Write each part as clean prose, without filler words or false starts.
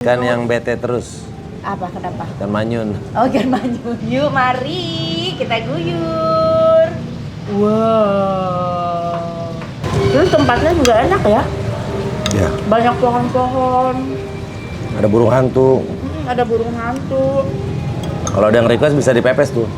Ikan yang bete terus. Apa? Kenapa? Ikan manyun. Oh, ikan manyun. Yuk, mari kita guyur. Wow. Terus tempatnya juga enak ya? Ya. Banyak pohon-pohon. Ada burung hantu. Ada burung hantu. Kalau ada yang request bisa dipepes tuh.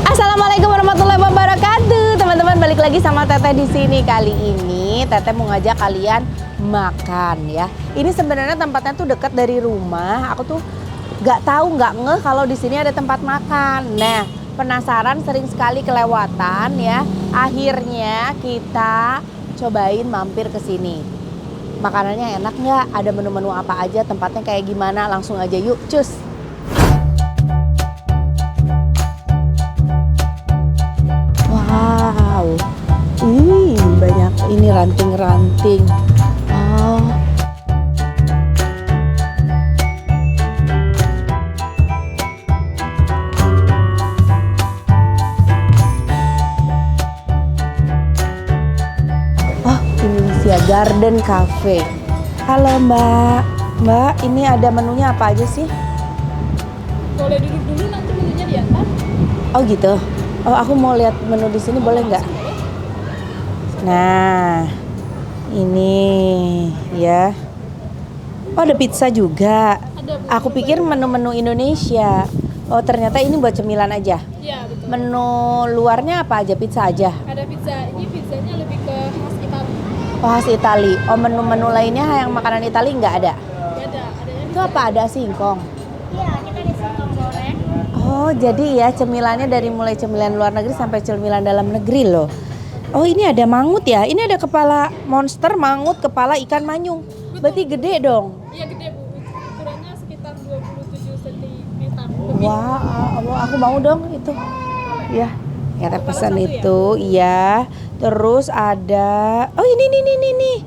Assalamualaikum warahmatullahi wabarakatuh. Teman-teman, balik lagi sama Teteh di sini. Kali ini Teteh mau ngajak kalian makan ya. Ini sebenarnya tempatnya tuh dekat dari rumah. Aku tuh nggak ngeh kalau di sini ada tempat makan. Nah, penasaran, sering sekali kelewatan ya. Akhirnya kita cobain mampir ke sini. Makanannya enak nggak? Ada menu-menu apa aja? Tempatnya kayak gimana? Langsung aja yuk, cus. Wow, banyak ini ranting-ranting. Oh, Indonesia Garden Cafe. Halo Mbak, ini ada menunya apa aja sih? Boleh duduk dulu, nanti menunya diantar. Oh gitu. Oh, aku mau lihat menu di sini, boleh nggak? Nah, ini ya. Oh, ada pizza juga. Aku pikir menu-menu Indonesia. Oh, ternyata ini buat cemilan aja. Iya, betul. Menu luarnya apa aja? Pizza aja. Ada pizza, ini pizzanya lebih ke khas Italia. Oh, khas Itali. Oh, menu-menu lainnya yang makanan Itali nggak ada? Nggak ada, adanya Itu apa? Ada singkong. Iya, kita ada singkong goreng. Oh, jadi ya cemilannya dari mulai cemilan luar negeri sampai cemilan dalam negeri loh. Oh, ini ada mangut ya. Ini ada kepala monster, mangut, kepala ikan manyung. Berarti gede dong. Iya, gede Bu. Ukurannya sekitar 27 cm. Wah, aku mau dong itu. Ya, kita pesan satu itu, iya. Terus ada, oh ini.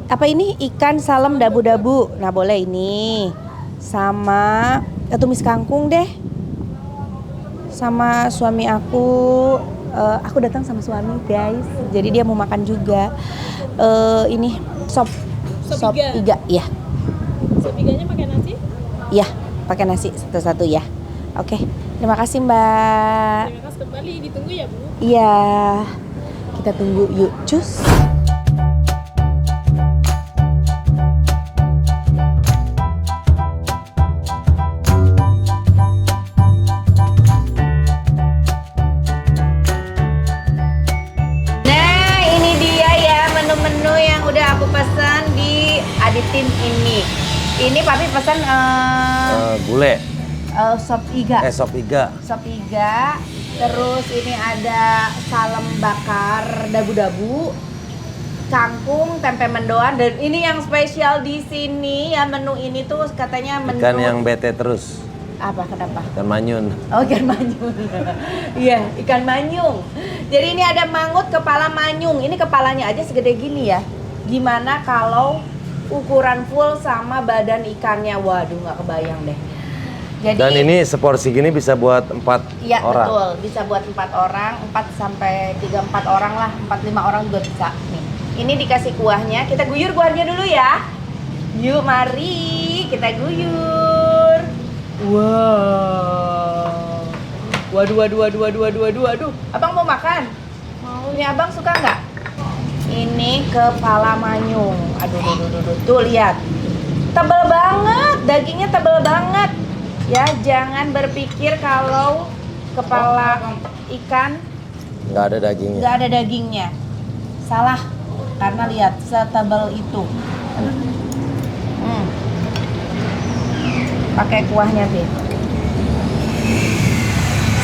Apa ini? Ikan salem dabu-dabu. Nah, boleh ini. Sama tumis kangkung deh. Sama suami aku datang sama suami guys, jadi dia mau makan juga. Ini sop iga ya. Sop iganya pakai nasi? Ya, pakai nasi satu-satu ya. Oke, terima kasih Mbak. Terima kasih kembali, ditunggu ya Bu. Iya, kita tunggu yuk, cus. Menu yang udah aku pesan di Aditin ini. Ini Papi pesan Gulai. sop iga. Sop iga. Sop iga. Terus ini ada salem bakar dabu-dabu, kangkung, tempe mendoan, dan ini yang spesial di sini ya, menu ini tuh katanya menu Ikan yang bete terus. apa? Kenapa? Ikan manyun. Oh, ikan manyung. Iya, ikan manyung. Jadi ini ada mangut kepala manyung. Ini kepalanya aja segede gini ya. Gimana kalau ukuran full sama badan ikannya? Waduh, nggak kebayang deh. Jadi, Dan ini seporsi gini bisa buat 4 iya, orang. betul. Bisa buat 4 orang, 4 sampai 3-4 orang lah. 4-5 orang juga bisa. Nih, ini dikasih kuahnya. Kita guyur kuahnya dulu ya. Yuk, mari kita guyur. Wow. Waduh. Abang mau makan? Mau. Ini abang suka nggak? Ini kepala manyung. Aduh. Tuh lihat. Tebal banget, dagingnya tebal banget. Ya, jangan berpikir kalau kepala ikan Nggak ada dagingnya. nggak ada dagingnya. Salah. Karena lihat setebal itu. Pakai kuahnya sih.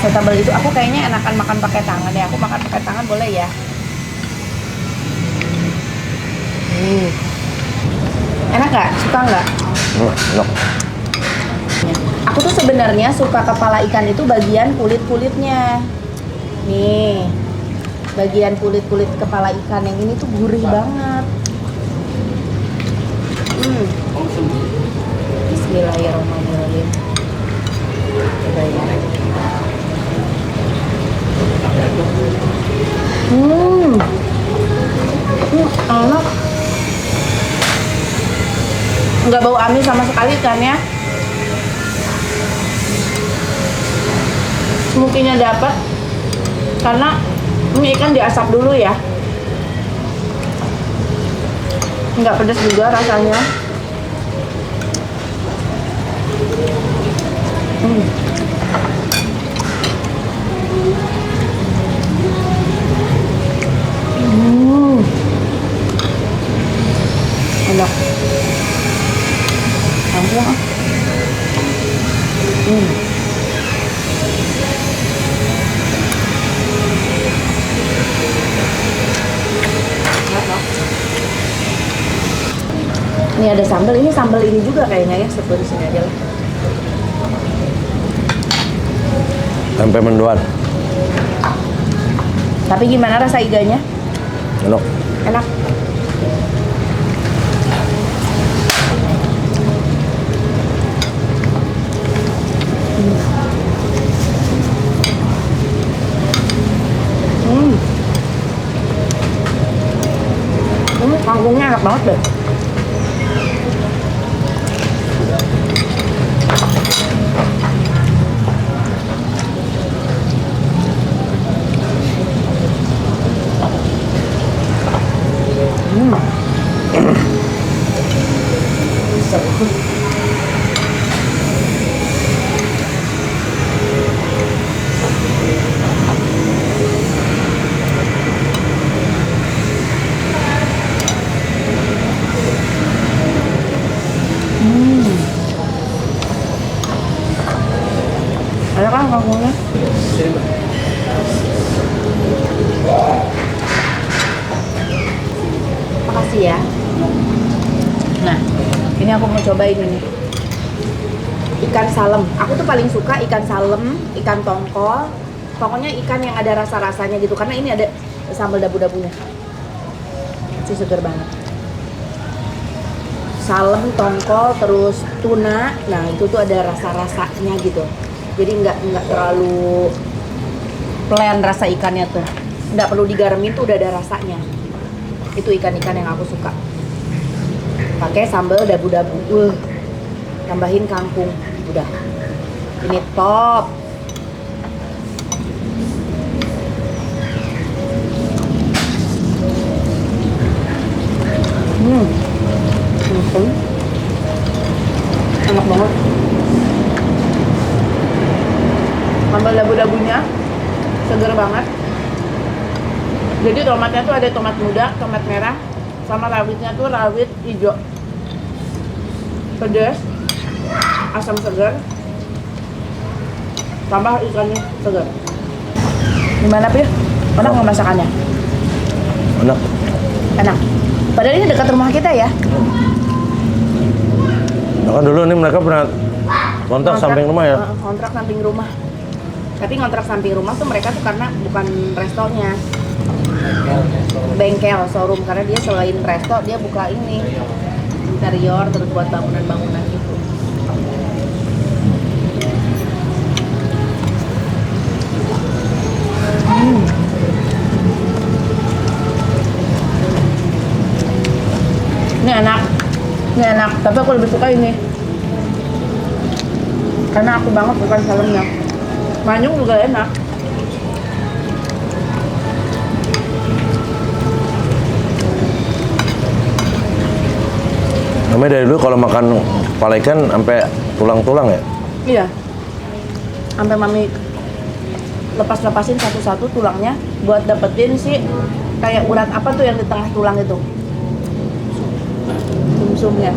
Setebal itu, aku kayaknya enakan makan pakai tangan ya. Aku makan pakai tangan boleh ya? Enak nggak? Suka nggak? Enak. Aku tuh sebenarnya suka kepala ikan itu bagian kulit-kulitnya. Nih. bagian kulit-kulit kepala ikan yang ini tuh gurih banget. Bismillahirrahmanirrahim. Coba ya. Enak. Nggak bau amis sama sekali kan ya. Smokinya dapat karena ini ikan diasap dulu ya. Nggak pedas juga rasanya. Enak. Langsung ah. Ini ada sambal, ini sambal ini juga kayaknya ya, seperti di sini aja lah. Tempe mendoan. Tapi gimana rasa iganya? Enak. Enak. Kangkungnya enak banget deh. Ada kan kangkungnya? Makasih ya. Nah, ini aku mau cobain ini ikan salem. Aku tuh paling suka ikan salem, ikan tongkol. Pokoknya ikan yang ada rasa-rasanya gitu. Karena ini ada sambal dabu-dabunya. Itu seger banget. Salem, tongkol, terus tuna. Nah, itu tuh ada rasa-rasanya gitu. Jadi nggak terlalu plain rasa ikannya tuh. Nggak perlu digaremin tuh udah ada rasanya. Itu ikan-ikan yang aku suka. Pakai sambal dabu-dabu. Tambahin kangkung. Udah. Ini top. Enak banget. Sambal dabu-dabunya seger banget. Jadi tomatnya tuh ada tomat muda, tomat merah, sama rawitnya tuh rawit hijau. Pedas, asam segar, tambah ikannya segar. Gimana Pih? Enak nggak masakannya? Enak. Enak. Padahal ini dekat rumah kita ya. Nah, kan dulu nih mereka pernah kontrak samping rumah ya? Kontrak samping rumah. Tapi ngontrak samping rumah tuh mereka tuh karena bukan restonya, bengkel, showroom. Karena dia selain resto dia buka ini interior terus buat bangunan-bangunan gitu. Ini enak. Tapi aku lebih suka ini karena aku banget bukan salemnya. Manyung juga enak. Namanya dari dulu kalau makan kepala ikan sampai tulang-tulang ya? Iya. Sampai mami lepasin satu-satu tulangnya buat dapetin sih kayak urat apa tuh yang di tengah tulang itu. Sumsumnya.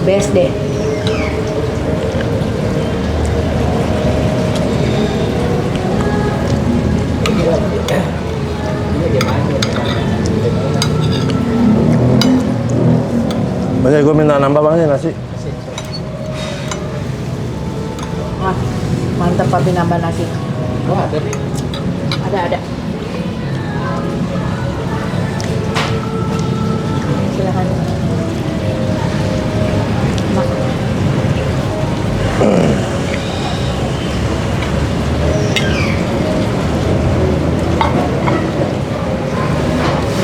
Best deh. Makanya gue minta nambah bang nasi. Wah, mantap papi nambah nasi. Oh, ada nih. Ada. Silakan.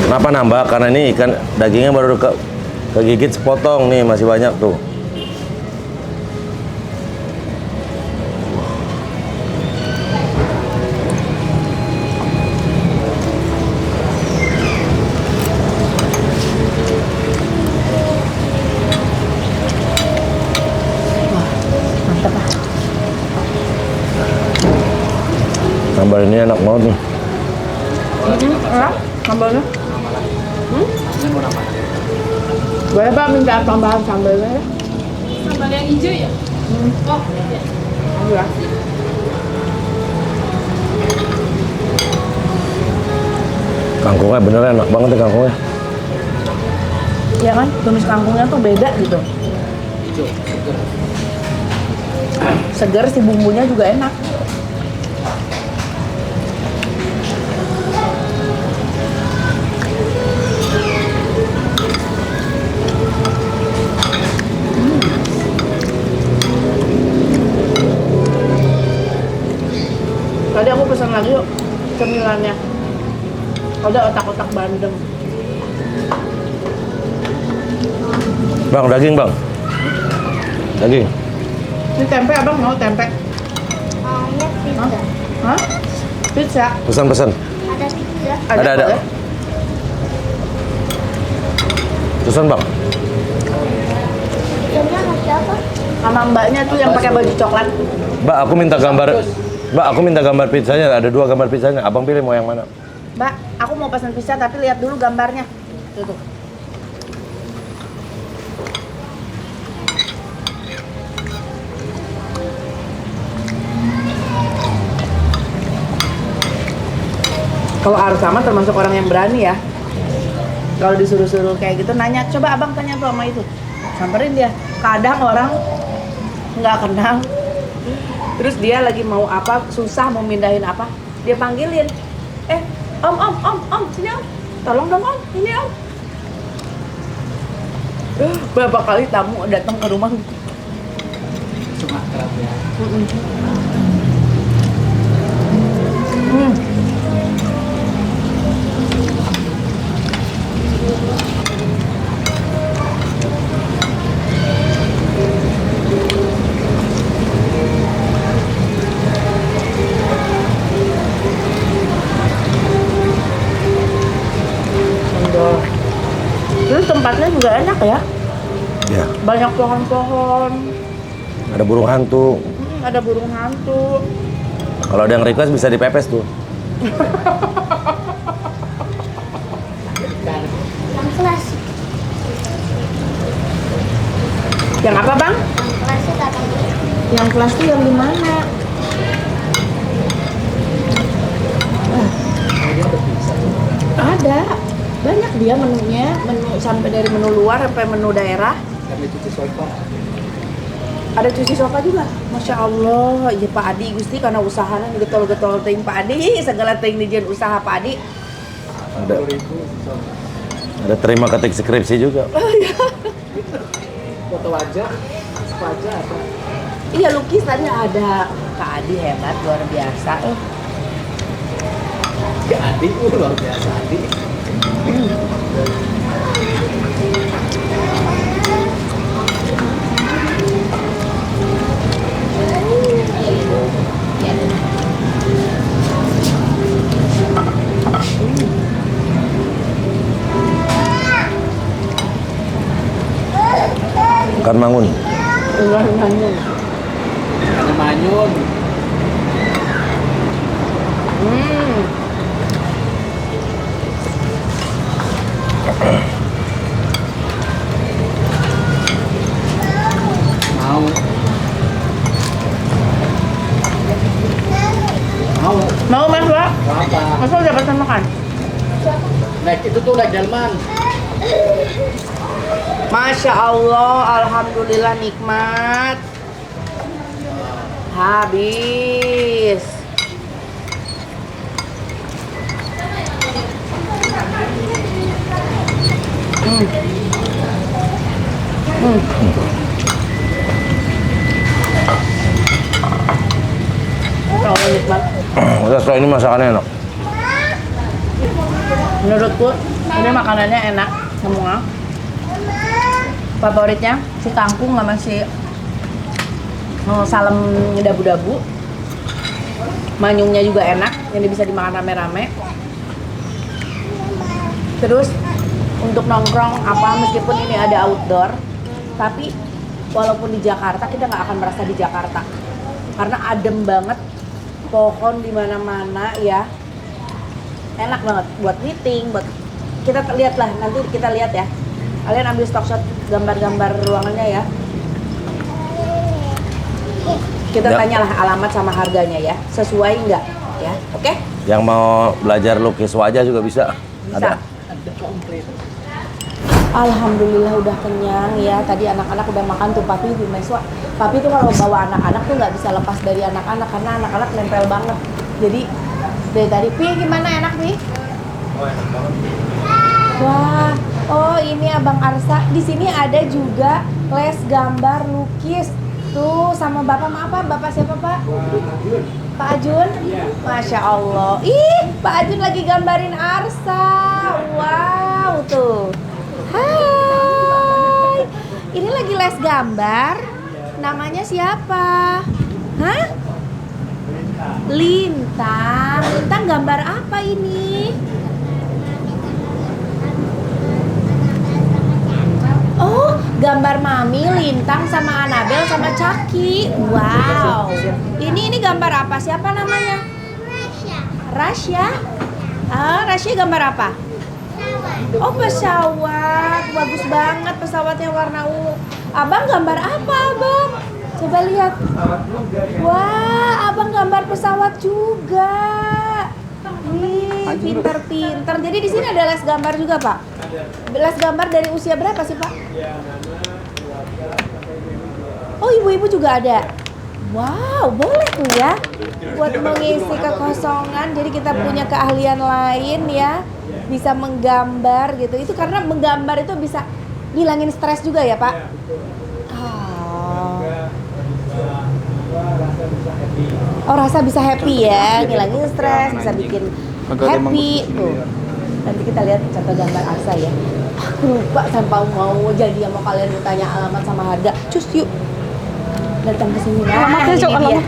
Kenapa nambah? Karena ini ikan dagingnya baru kegigit sepotong nih, masih banyak tuh. Mantap ah. Sambal ini enak banget nih. Sambalnya? Ini mau nambah. Boleh Pak minta tambahan sambalnya ya? Sambal yang hijau ya? Oh, iya. Iya. Kangkungnya bener enak banget nih kangkungnya. Iya kan, tumis kangkungnya tuh beda gitu. Hijau, seger. Segar, si bumbunya juga enak. Tadi aku pesan lagi yuk cemilannya. Ada otak-otak bandeng. Bang, daging bang. Daging. Ini tempe abang mau tempe? Ada pizza. Hah? Pizza? Pesan-pesan. Ada pizza. Ada. boleh? Pesan bang. Pizzanya sama siapa? Sama mbaknya tuh yang pakai baju coklat. Mbak, aku minta gambar. Mbak, aku minta gambar pizzanya. Ada 2 gambar pizzanya. Abang pilih mau yang mana? Mbak, aku mau pesan pizza tapi lihat dulu gambarnya. Tuh. Kalau Arsama termasuk orang yang berani ya. Kalau disuruh-suruh kayak gitu nanya, coba abang tanya tuh sama itu. Samperin dia. Kadang orang nggak kenal. Terus dia lagi mau apa, susah mau mindahin apa, dia panggilin. Om, sini om. Tolong dong om, ini om. Berapa kali tamu datang ke rumah. Cuma kerap ya. Terus tempatnya juga enak ya. Ya. Banyak pohon-pohon. Ada burung hantu. Ada burung hantu. Kalau ada yang request bisa dipepes tuh. Yang klasik. Yang apa bang? Yang klasik apa? Yang kelas tuh yang di mana? Ada. Banyak dia menunya, menu sampai dari menu luar sampai menu daerah. Kami cuci sofa. Ada cuci sofa juga. Masya Allah, iya Pak Adi Gusti karena usahanya getol-getol ting Pak Adi, segala ting dijen usaha Pak Adi. Ada. Ada terima ketik skripsi juga. Foto wajah, wajah apa? Iya lukisannya ada. Kak Adi hebat luar biasa. Ya Adi, luar biasa Adi. Ikan mangun. Ada manyun. Mau. Mau. Mau mas Wak? Mau apa? Mas Wak udah pesan makan? Naik itu tuh naik delman. Masya Allah, alhamdulillah nikmat. Habis. Terlalu nikmat. Resto ini masakannya enak. Menurutku ini makanannya enak semua. Favoritnya si kangkung sama si salem dabu-dabu. Manyungnya juga enak, jadi bisa dimakan rame-rame. Terus untuk nongkrong apa meskipun ini ada outdoor, tapi walaupun di Jakarta kita nggak akan merasa di Jakarta karena adem banget, pohon di mana-mana ya. Enak banget buat meeting, buat kita lihat lah, nanti kita lihat ya. Kalian ambil stock shot gambar-gambar ruangannya ya. Kita Ya. tanyalah alamat sama harganya ya, sesuai nggak ya? Oke? Yang mau belajar lukis wajah juga bisa. Bisa. Ada. Alhamdulillah udah kenyang ya. Tadi anak-anak udah makan tuh Papi di Meswa. Papi tuh kalau bawa anak-anak tuh nggak bisa lepas dari anak-anak karena anak-anak nempel banget. Jadi dari tadi, Pi gimana enak Pi? Wah, oh ini Abang Arsa. Di sini ada juga les gambar lukis. Tuh sama Bapak apa? Bapak siapa Pak? Pak Ajun? Masya Allah. Ih, Pak Ajun lagi gambarin Arsa. Wow, tuh. Hai. Ini lagi les gambar. Namanya siapa? Hah? Lintang. Lintang gambar apa ini? Oh, gambar Mami, Lintang sama Anabel sama Caki. Wow. Ini gambar apa? Siapa namanya? Rasya. Ah, Rasya gambar apa? Oh, pesawat. Bagus banget pesawatnya warna ungu. Abang gambar apa, Abang? Coba lihat. Wah, Abang gambar pesawat juga. Wih, pinter-pinter. Jadi di sini ada les gambar juga, Pak? Les gambar dari usia berapa sih, Pak? Oh, ibu-ibu juga ada. Wow, boleh tuh ya. Buat mengisi kekosongan. Jadi kita punya keahlian lain ya. Bisa menggambar gitu. Itu karena menggambar itu bisa ngilangin stres juga ya, Pak? Oh, rasa bisa happy ya, ngilangin stres, bisa bikin happy tuh. Nanti kita lihat contoh gambar Arsa ya. Aku lupa sampai mau jadi sama kalian bertanya alamat sama harga. Cus yuk datang ke sini. Nah, ini dia.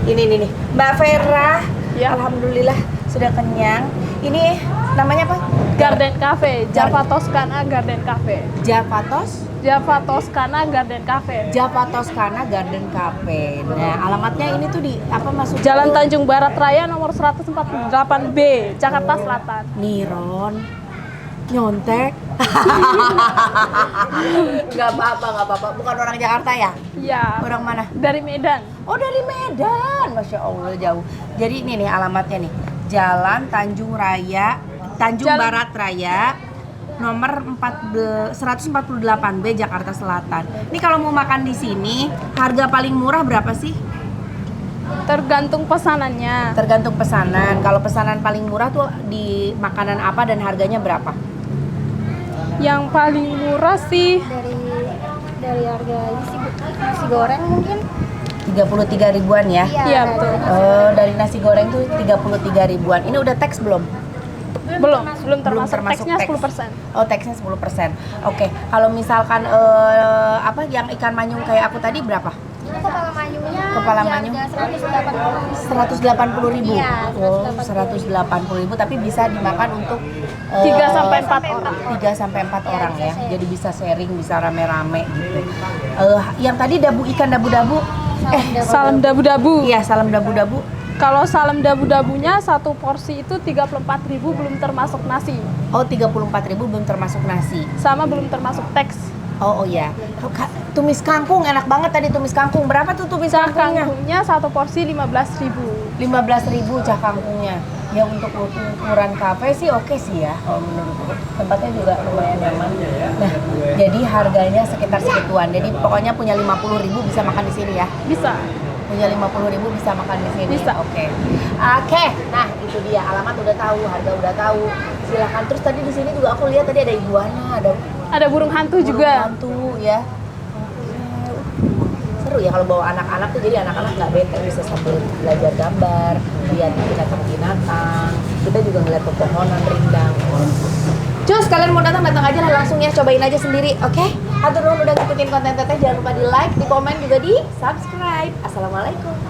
Ini nih, Mbak Vera. Ya. Alhamdulillah sudah kenyang. Ini namanya apa? Garden Cafe, Java Toscana Garden Cafe. Java Toscana Garden Cafe. Java Toscana Garden Cafe. Nah, alamatnya ini tuh di apa masuk Jalan Tanjung Barat Raya nomor 148B, Jakarta Selatan. Niron nyontek. Gak apa-apa. Bukan orang Jakarta ya? Iya. Orang mana? Dari Medan. Oh, dari Medan. Masya Allah jauh. Jadi ini nih alamatnya nih. Jalan Tanjung Barat Raya nomor 148B Jakarta Selatan. Ini kalau mau makan di sini, harga paling murah berapa sih? Tergantung pesanannya. Tergantung pesanan. Kalau pesanan paling murah tuh di makanan apa dan harganya berapa? Yang paling murah sih Dari harga nasi goreng mungkin. 33 ribuan ya? iya betul. Oh, dari nasi goreng tuh 33 ribuan. Ini udah teks belum? Belum termasuk teksnya teks. 10%. Oh, teksnya 10%. Oke, kalau misalkan apa yang ikan manyung kayak aku tadi berapa? Ini kepala manyunya. Kepala di manyung? harga 180.000. Iya, Oh, 180.000 tapi bisa dimakan untuk 3 sampai 4 orang. 3 sampai 4 orang ya. bisa Jadi bisa sharing, bisa rame-rame gitu. Yang tadi ikan dabu-dabu. Salam dabu-dabu. Iya, salam dabu-dabu. Kalau salam dabu-dabunya satu porsi itu 34.000 belum termasuk nasi. Oh, 34.000 belum termasuk nasi. Sama belum termasuk teks. Oh ya. Tumis kangkung enak banget tadi tumis kangkung. Berapa tuh tumis Cah kangkungnya? kangkungnya satu porsi 15.000. 15.000 cah kangkungnya. Ya untuk ukuran kafe sih oke sih ya kalau menurutku. Tempatnya juga lumayan nyaman. Nah, jadi harganya sekitar segituan. Jadi pokoknya punya 50.000 bisa makan di sini ya. Bisa. Punya 50.000 bisa makan di sini. Bisa. Oke. Oke. Nah, itu dia. Alamat udah tahu, harga udah tahu. Silakan. Terus tadi di sini juga aku lihat tadi ada iguana, Ada burung hantu burung juga. hantu ya. Seru ya kalau bawa anak-anak tuh, jadi anak-anak nggak bete, bisa sambil belajar gambar, lihat binatang-binatang. Kita juga ngeliat pepohonan rindang. Cus, kalian mau datang aja lah langsung ya, cobain aja sendiri, oke? Hatur nuhun udah ngikutin konten Teteh, jangan lupa di like, di komen juga di subscribe. Assalamualaikum.